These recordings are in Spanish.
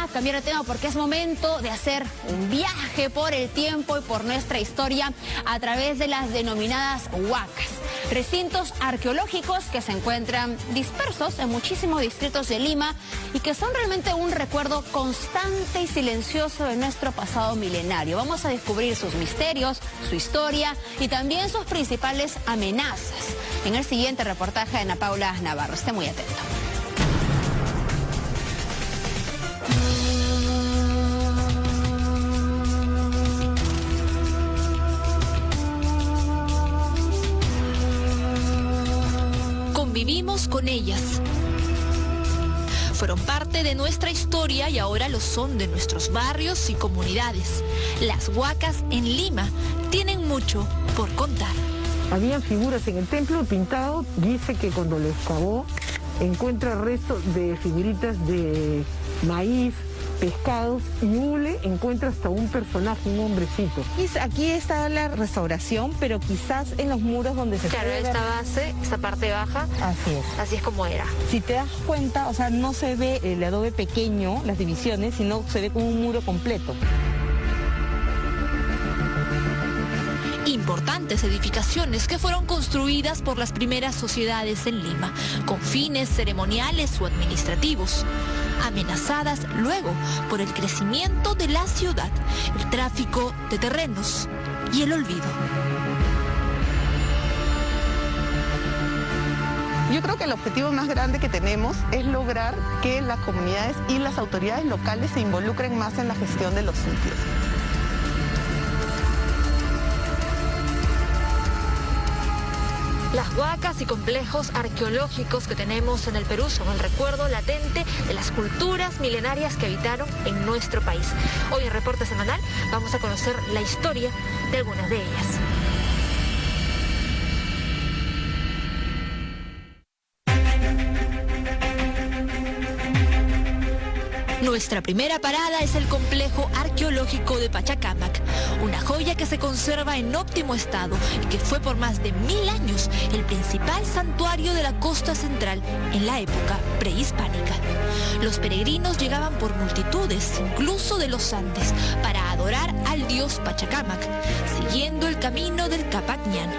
cambiar de tema porque es momento de hacer un viaje por el tiempo y por nuestra historia a través de las denominadas huacas. Recintos arqueológicos que se encuentran dispersos en muchísimos distritos de Lima y que son realmente un recuerdo constante y silencioso de nuestro pasado milenario. Vamos a descubrir sus misterios, su historia y también sus principales amenazas en el siguiente reportaje de Ana Paula Navarro. Esté muy atento. Convivimos con ellas. Fueron parte de nuestra historia y ahora lo son de nuestros barrios y comunidades. Las huacas en Lima tienen mucho por contar. Habían figuras en el templo pintado. Dice que cuando lo excavó encuentra restos de figuritas de maíz, pescados y hule, encuentra hasta un personaje, un hombrecito. Aquí está la restauración, pero quizás en los muros donde se Claro, puede ver... esta base, esta parte baja, así es como era. Si te das cuenta, o sea, no se ve el adobe pequeño, las divisiones, sino se ve como un muro completo. Importantes edificaciones que fueron construidas por las primeras sociedades en Lima, con fines ceremoniales o administrativos, amenazadas luego por el crecimiento de la ciudad, el tráfico de terrenos y el olvido. Yo creo que el objetivo más grande que tenemos es lograr que las comunidades y las autoridades locales se involucren más en la gestión de los sitios. Las huacas y complejos arqueológicos que tenemos en el Perú son el recuerdo latente de las culturas milenarias que habitaron en nuestro país. Hoy en Reporte Semanal vamos a conocer la historia de algunas de ellas. Nuestra primera parada es el complejo arqueológico de Pachacámac, una joya que se conserva en óptimo estado y que fue por más de 1000 años el principal santuario de la costa central en la época prehispánica. Los peregrinos llegaban por multitudes, incluso de los Andes, para adorar al dios Pachacámac, siguiendo el camino del Capac Ñan.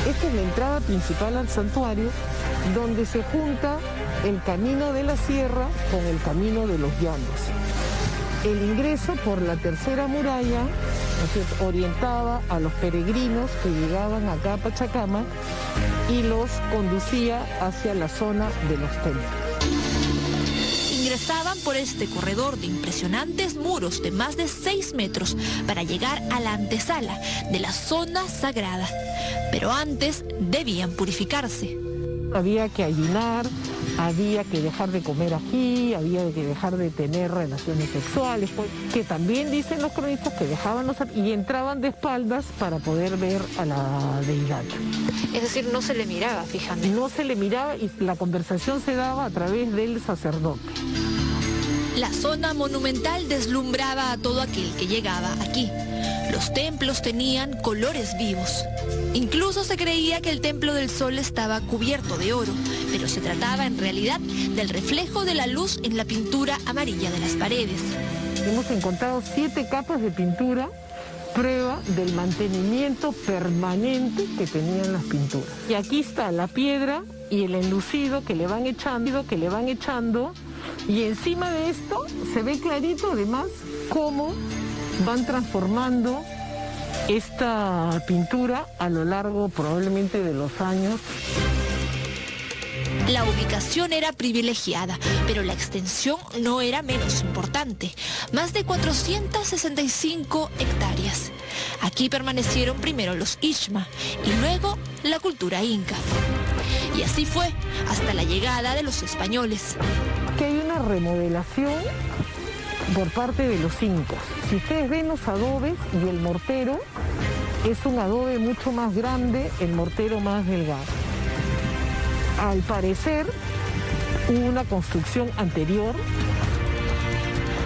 Esta es la entrada principal al santuario, donde se junta el camino de la sierra con el camino de los llanos. El ingreso por la tercera muralla, ¿no es cierto?, orientaba a los peregrinos que llegaban acá a Pachacámac y los conducía hacia la zona de los templos. Ingresaban por este corredor de impresionantes muros de más de 6 metros para llegar a la antesala de la zona sagrada. Pero antes debían purificarse. Había que ayunar, había que dejar de comer ají, había que dejar de tener relaciones sexuales, que también dicen los cronistas que dejaban y entraban de espaldas para poder ver a la deidad. Es decir, no se le miraba, fíjate. No se le miraba y la conversación se daba a través del sacerdote. La zona monumental deslumbraba a todo aquel que llegaba aquí. Los templos tenían colores vivos. Incluso se creía que el Templo del Sol estaba cubierto de oro, pero se trataba en realidad del reflejo de la luz en la pintura amarilla de las paredes. Hemos encontrado 7 capas de pintura, prueba del mantenimiento permanente que tenían las pinturas. Y aquí está la piedra y el enlucido que le van echando, y encima de esto se ve clarito además cómo van transformando esta pintura a lo largo probablemente de los años. La ubicación era privilegiada, pero la extensión no era menos importante. Más de 465 hectáreas. Aquí permanecieron primero los Ixma y luego la cultura inca. Y así fue hasta la llegada de los españoles. Que hay una remodelación por parte de los incas. Si ustedes ven los adobes y el mortero, es un adobe mucho más grande, el mortero más delgado. Al parecer, hubo una construcción anterior.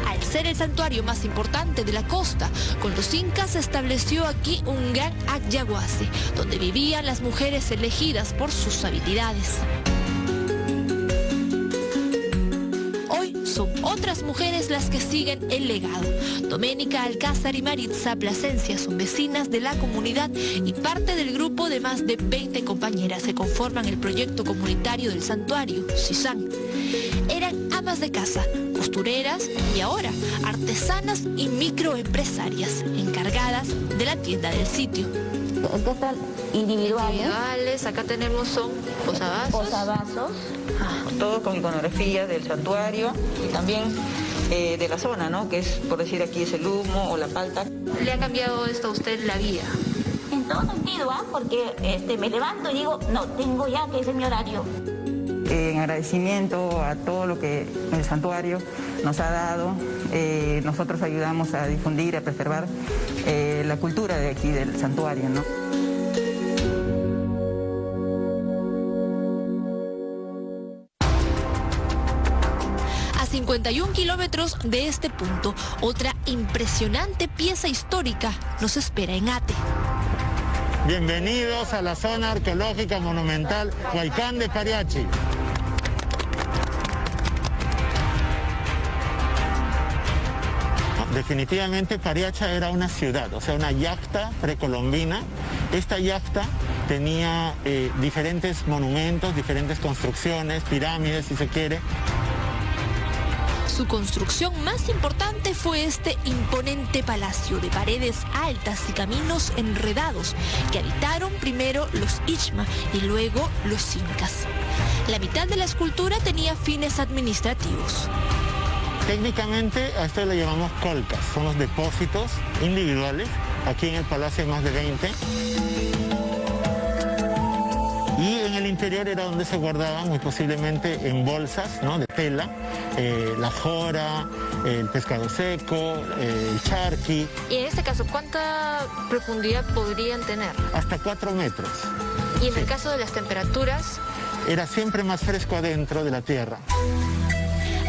Al ser el santuario más importante de la costa, con los incas se estableció aquí un gran Acyahuasi, donde vivían las mujeres elegidas por sus habilidades. son otras mujeres las que siguen el legado. Doménica Alcázar y Maritza Plasencia son vecinas de la comunidad y parte del grupo de más de 20 compañeras que conforman el proyecto comunitario del santuario, CISAN. Eran amas de casa, costureras y ahora artesanas y microempresarias encargadas de la tienda del sitio. Acá están individuales. Acá tenemos son posavasos. Todo con iconografía del santuario y también de la zona, ¿no? Que es, por decir, aquí es el humo o la palta. ¿Le ha cambiado esto a usted la vida? En todo sentido, porque me levanto y digo, no, tengo ya que ese es mi horario. En agradecimiento a todo lo que el santuario nos ha dado, nosotros ayudamos a difundir, a preservar la cultura de aquí del santuario, ¿no? A 51 kilómetros de este punto, otra impresionante pieza histórica nos espera en Ate. Bienvenidos a la zona arqueológica monumental Huaycán de Pariachi. Definitivamente Pariacha era una ciudad, o sea, una yacta precolombina. Esta yacta tenía diferentes monumentos, diferentes construcciones, pirámides si se quiere. Su construcción más importante fue este imponente palacio de paredes altas y caminos enredados que habitaron primero los Ichma y luego los incas. La mitad de la escultura tenía fines administrativos. Técnicamente a esto le llamamos colcas, son los depósitos individuales. Aquí en el palacio hay más de 20. Y en el interior era donde se guardaban muy posiblemente en bolsas, ¿no?, de tela, la jora, el pescado seco, el charqui. Y en este caso, ¿cuánta profundidad podrían tener? Hasta 4 metros. Y en el caso de las temperaturas, era siempre más fresco adentro de la tierra.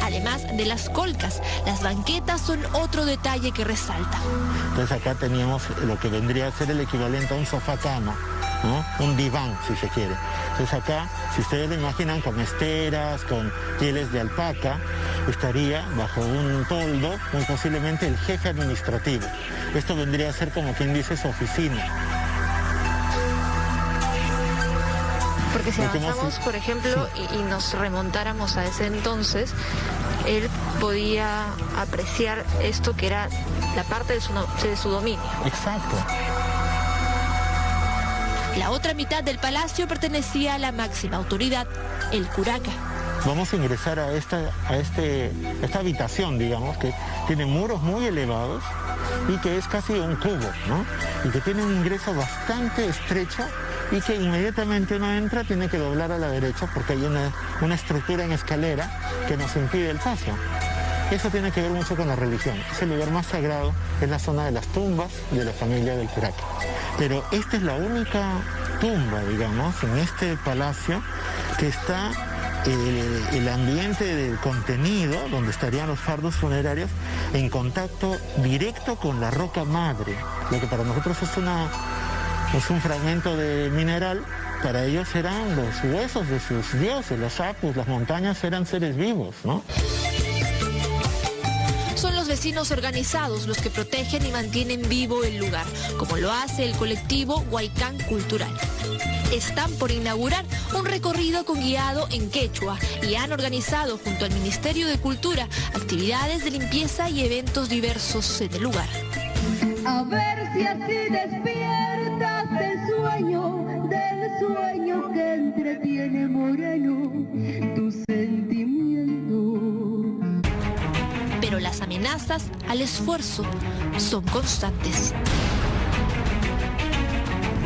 Además de las colcas, las banquetas son otro detalle que resalta. Entonces acá teníamos lo que vendría a ser el equivalente a un sofá cama, ¿no?, un diván si se quiere. Entonces acá, si ustedes lo imaginan, con esteras, con pieles de alpaca, estaría bajo un toldo muy posiblemente el jefe administrativo. Esto vendría a ser, como quien dice, su oficina. porque si avanzamos, por ejemplo, y nos remontáramos a ese entonces, él podía apreciar esto que era la parte de su dominio. Exacto. La otra mitad del palacio pertenecía a la máxima autoridad, el curaca. Vamos a ingresar a esta habitación, digamos, que tiene muros muy elevados y que es casi un cubo, ¿no? Y que tiene un ingreso bastante estrecho y que inmediatamente uno entra tiene que doblar a la derecha porque hay una estructura en escalera que nos impide el paso. Eso tiene que ver mucho con la religión. Es el lugar más sagrado, es la zona de las tumbas de la familia del curaca. Pero esta es la única tumba, digamos, en este palacio que está el ambiente del contenido, donde estarían los fardos funerarios, en contacto directo con la roca madre. Lo que para nosotros es un fragmento de mineral, para ellos eran los huesos de sus dioses, los apus, las montañas eran seres vivos, ¿no? Son los vecinos organizados los que protegen y mantienen vivo el lugar, como lo hace el colectivo Huaycán Cultural. Están por inaugurar un recorrido con guiado en quechua y han organizado junto al Ministerio de Cultura actividades de limpieza y eventos diversos en el lugar. A ver si así despiertas del sueño que entretiene moreno tu sentimiento. Pero las amenazas al esfuerzo son constantes.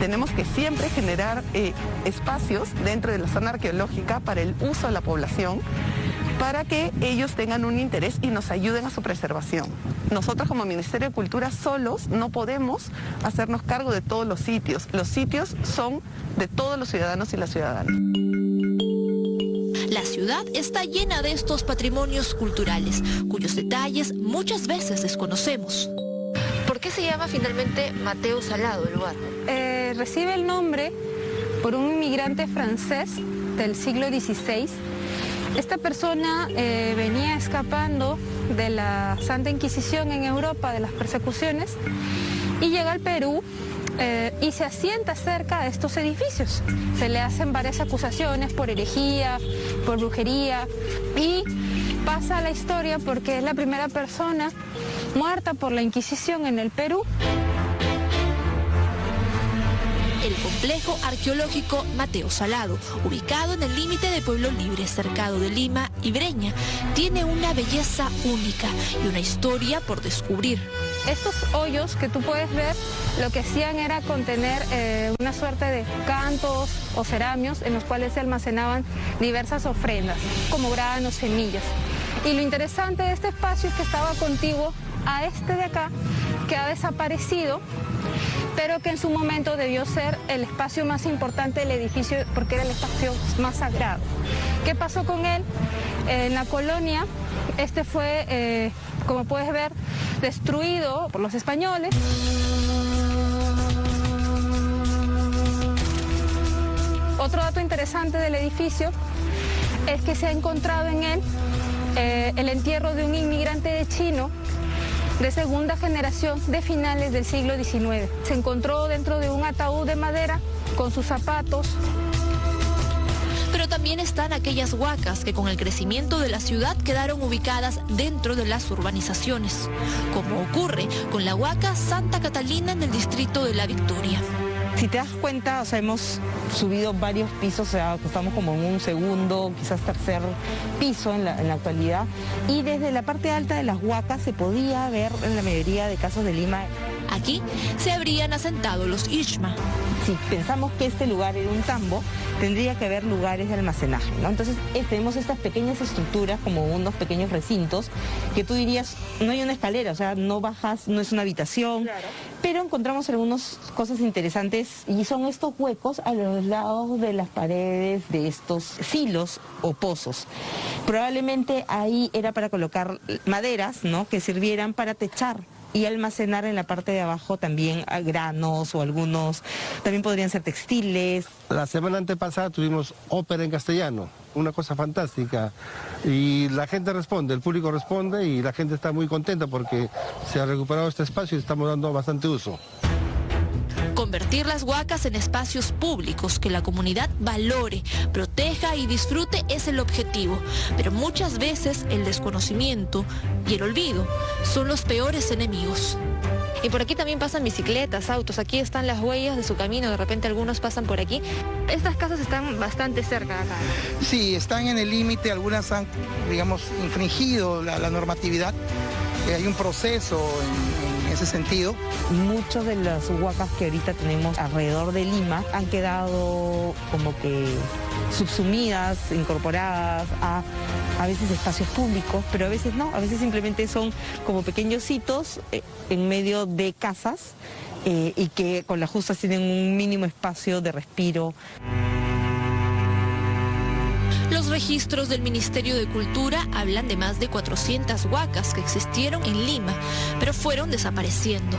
Tenemos que siempre generar espacios dentro de la zona arqueológica para el uso de la población, para que ellos tengan un interés y nos ayuden a su preservación. Nosotros como Ministerio de Cultura solos no podemos hacernos cargo de todos los sitios. Los sitios son de todos los ciudadanos y las ciudadanas. La ciudad está llena de estos patrimonios culturales, cuyos detalles muchas veces desconocemos. ¿Por qué se llama finalmente Mateo Salado el lugar? Recibe el nombre por un inmigrante francés del siglo XVI Esta persona venía escapando de la Santa Inquisición en Europa, de las persecuciones, y llega al Perú y se asienta cerca de estos edificios. Se le hacen varias acusaciones por herejía, por brujería, y pasa a la historia porque es la primera persona muerta por la Inquisición en el Perú. El complejo arqueológico Mateo Salado, ubicado en el límite de Pueblo Libre, cercado de Lima y Breña, tiene una belleza única y una historia por descubrir. Estos hoyos que tú puedes ver, lo que hacían era contener una suerte de cantos o ceramios en los cuales se almacenaban diversas ofrendas, como granos, semillas. Y lo interesante de este espacio es que estaba contiguo a este de acá, que ha desaparecido, pero que en su momento debió ser el espacio más importante del edificio porque era el espacio más sagrado. ¿Qué pasó con él? En la colonia, este fue, como puedes ver, destruido por los españoles. Otro dato interesante del edificio es que se ha encontrado en él el entierro de un inmigrante chino de segunda generación de finales del siglo XIX. Se encontró dentro de un ataúd de madera con sus zapatos. Pero también están aquellas huacas que con el crecimiento de la ciudad quedaron ubicadas dentro de las urbanizaciones, como ocurre con la huaca Santa Catalina en el distrito de La Victoria. Si te das cuenta, o sea, hemos subido varios pisos, o sea, estamos como en un segundo, quizás tercer piso en la actualidad, y desde la parte alta de las huacas se podía ver en la mayoría de casos de Lima. Aquí se habrían asentado los Ixma. Si pensamos que este lugar era un tambo, tendría que haber lugares de almacenaje, ¿no? Entonces tenemos estas pequeñas estructuras, como unos pequeños recintos, que tú dirías, no hay una escalera, o sea, no bajas, no es una habitación, claro. Pero encontramos algunas cosas interesantes y son estos huecos a los lados de las paredes de estos silos o pozos. Probablemente ahí era para colocar maderas, ¿no?, que sirvieran para techar y almacenar en la parte de abajo también granos o algunos, también podrían ser textiles. La semana antepasada tuvimos ópera en castellano, una cosa fantástica, y la gente responde, el público responde y la gente está muy contenta porque se ha recuperado este espacio y estamos dando bastante uso. Convertir las huacas en espacios públicos que la comunidad valore, proteja y disfrute es el objetivo, pero muchas veces el desconocimiento y el olvido son los peores enemigos. Y por aquí también pasan bicicletas, autos, aquí están las huellas de su camino, de repente algunos pasan por aquí. Estas casas están bastante cerca de acá. Sí, están en el límite, algunas han, digamos, infringido la normatividad. Hay un proceso en ese sentido. Muchas de las huacas que ahorita tenemos alrededor de Lima han quedado como que subsumidas, incorporadas a veces espacios públicos, pero a veces no, a veces simplemente son como pequeños hitos en medio de casas y que con las justas tienen un mínimo espacio de respiro. Los registros del Ministerio de Cultura hablan de más de 400 huacas que existieron en Lima, pero fueron desapareciendo.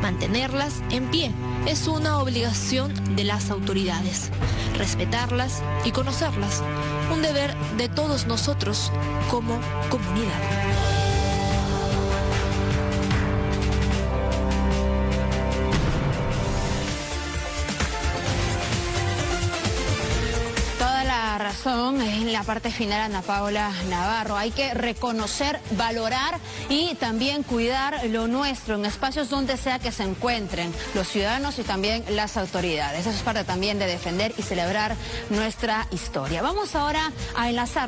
Mantenerlas en pie es una obligación de las autoridades. Respetarlas y conocerlas, un deber de todos nosotros como comunidad. En la parte final, Ana Paula Navarro, hay que reconocer, valorar y también cuidar lo nuestro en espacios donde sea que se encuentren los ciudadanos y también las autoridades. Eso es parte también de defender y celebrar nuestra historia. Vamos ahora a enlazar